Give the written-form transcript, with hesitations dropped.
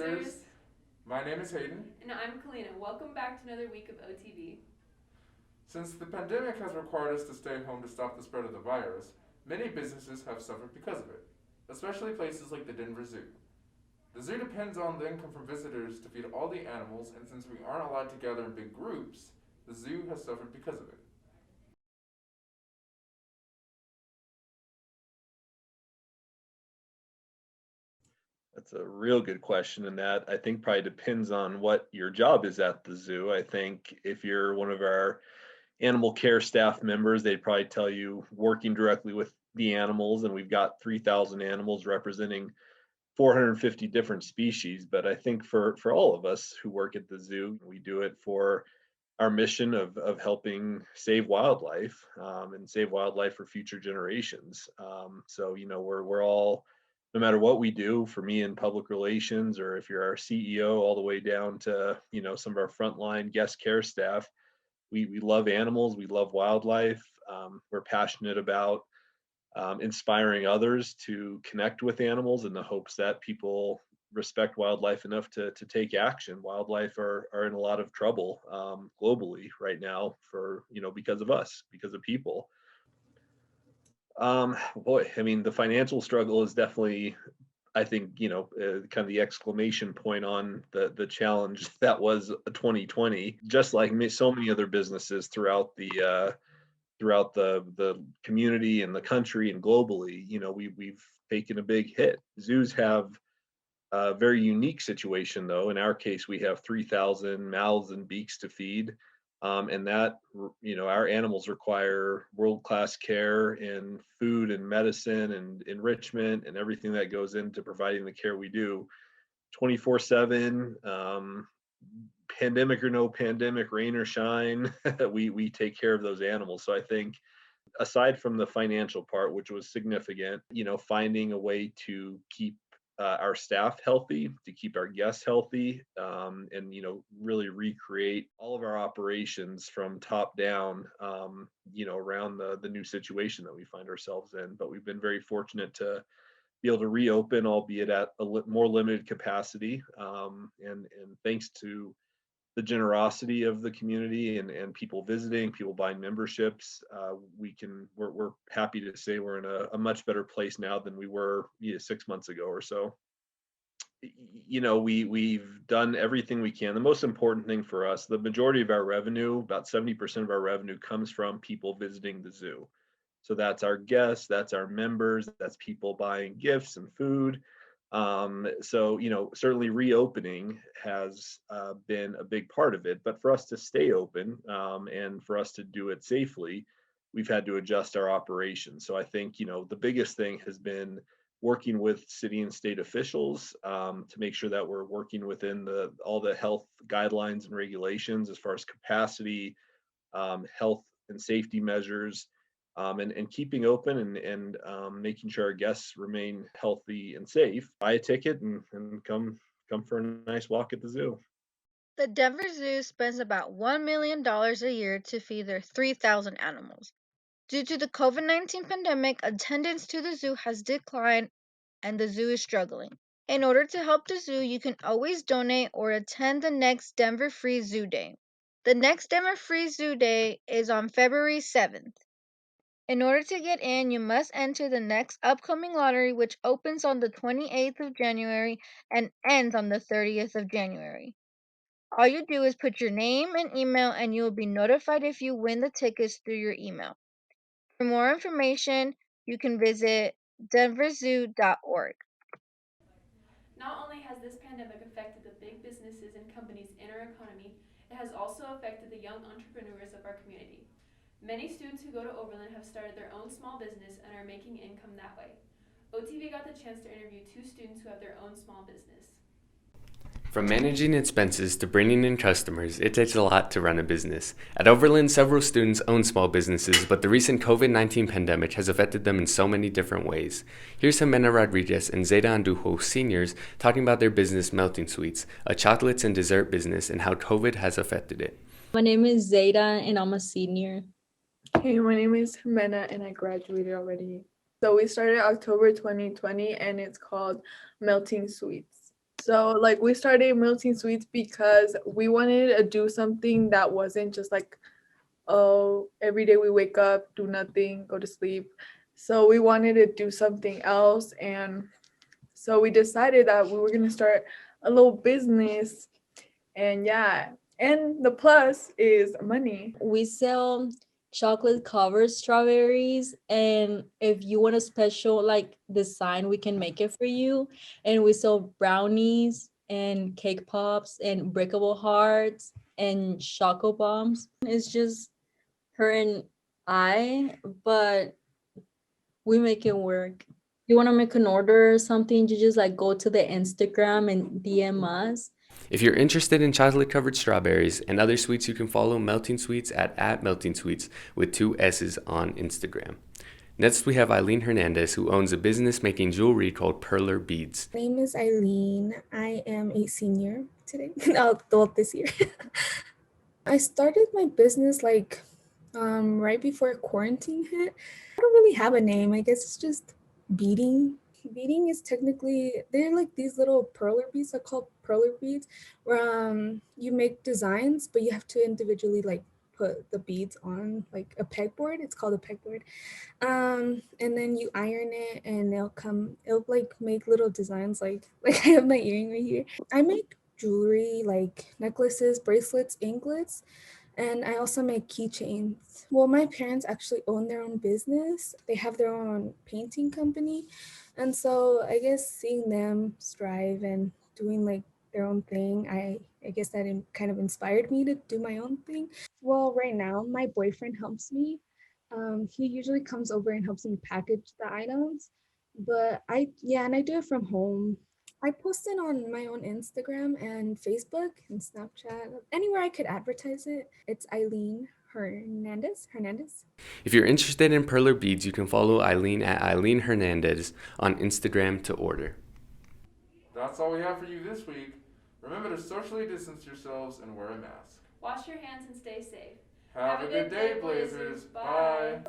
listeners. My name is Hayden. And I'm Kalina. Welcome back to another week of OTV. Since the pandemic has required us to stay home to stop the spread of the virus, many businesses have suffered because of it, especially places like the Denver Zoo. The zoo depends on the income from visitors to feed all the animals, and since we aren't allowed to gather in big groups, the zoo has suffered because of it. That's a real good question, and that I think probably depends on what your job is at the zoo. I think if you're one of our animal care staff members, they'd probably tell you working directly with the animals, and we've got 3,000 animals representing 450 different species. But I think for all of us who work at the zoo, we do it for our mission of helping save wildlife, and save wildlife for future generations. So we're all, no matter what we do, for me in public relations, or if you're our CEO, all the way down to some of our frontline guest care staff, we love animals, we love wildlife. We're passionate about inspiring others to connect with animals in the hopes that people respect wildlife enough to take action. Wildlife are in a lot of trouble globally right now for, because of us, because of people. Boy, I mean, the financial struggle is definitely, I think, kind of the exclamation point on the challenge that was 2020. Just like so many other businesses throughout the community and the country and globally, we've taken a big hit. Zoos have a very unique situation, though. In our case, we have 3,000 mouths and beaks to feed, and that our animals require world-class care and food and medicine and enrichment and everything that goes into providing the care we do 24/7. Pandemic or no pandemic, rain or shine, we take care of those animals. So I think, aside from the financial part, which was significant, finding a way to keep our staff healthy, to keep our guests healthy, and really recreate all of our operations from top down, around the new situation that we find ourselves in. But we've been very fortunate to be able to reopen, albeit at a more limited capacity, and thanks to the generosity of the community and people visiting, people buying memberships, we're happy to say we're in a much better place now than we were 6 months ago or so. We've done everything we can. The most important thing for us, the majority of our revenue, about 70% of our revenue, comes from people visiting the zoo. So that's our guests, that's our members, that's people buying gifts and food. So certainly reopening has been a big part of it. But for us to stay open, and for us to do it safely, we've had to adjust our operations. So I think the biggest thing has been working with city and state officials, to make sure that we're working within all the health guidelines and regulations as far as capacity, health and safety measures, and keeping open and making sure our guests remain healthy and safe. Buy a ticket and come for a nice walk at the zoo. The Denver Zoo spends about $1 million a year to feed their 3,000 animals. Due to the COVID-19 pandemic, attendance to the zoo has declined and the zoo is struggling. In order to help the zoo, you can always donate or attend the next Denver Free Zoo Day. The next Denver Free Zoo Day is on February 7th. In order to get in, you must enter the next upcoming lottery, which opens on the 28th of January and ends on the 30th of January. All you do is put your name and email, and you will be notified if you win the tickets through your email. For more information, you can visit denverzoo.org. Not only has this pandemic affected the big businesses and companies in our economy, it has also affected the young entrepreneurs of our community. Many students who go to Overland have started their own small business and are making income that way. OTV got the chance to interview two students who have their own small business. From managing expenses to bringing in customers, it takes a lot to run a business. At Overland, several students own small businesses, but the recent COVID-19 pandemic has affected them in so many different ways. Here's Jimena Rodriguez and Zeta Andujo, seniors, talking about their business Melting Sweets, a chocolates and dessert business, and how COVID has affected it. My name is Zeta and I'm a senior. Hey, my name is Jimena and I graduated already. So we started October 2020 and it's called Melting Sweets. So like we started Melting Sweets because we wanted to do something that wasn't just like, oh, every day we wake up, do nothing, go to sleep. So we wanted to do something else, and so we decided that we were gonna start a little business. And yeah, and the plus is money. We sell chocolate covered strawberries, and if you want a special like design, we can make it for you. And we sell brownies and cake pops and breakable hearts and choco bombs. It's just her and I, but we make it work. You want to make an order or something, you just like go to the Instagram and DM us. If you're interested in chocolate covered strawberries and other sweets, you can follow Melting Sweets at Melting Sweets with 2 S's on Instagram. Next, we have Eileen Hernandez, who owns a business making jewelry called Perler Beads. My name is Eileen. I am a senior today, this year. I started my business like right before quarantine hit. I don't really have a name. I guess it's just beading. Beading is technically, they're like these little perler beads. They're called perler beads, where you make designs, but you have to individually like put the beads on like a pegboard. It's called a pegboard. And then you iron it, and it'll like make little designs like I have my earring right here. I make jewelry like necklaces, bracelets, anklets, and I also make keychains. Well, my parents actually own their own business. They have their own painting company. And so I guess seeing them strive and doing like their own thing, I guess that kind of inspired me to do my own thing. Well, right now, my boyfriend helps me. He usually comes over and helps me package the items. But and I do it from home. I post it on my own Instagram and Facebook and Snapchat, anywhere I could advertise it. It's Eileen Hernandez. If you're interested in Perler Beads, you can follow Eileen at Eileen Hernandez on Instagram to order. That's all we have for you this week. Remember to socially distance yourselves and wear a mask. Wash your hands and stay safe. Have a good day, Blazers. Bye.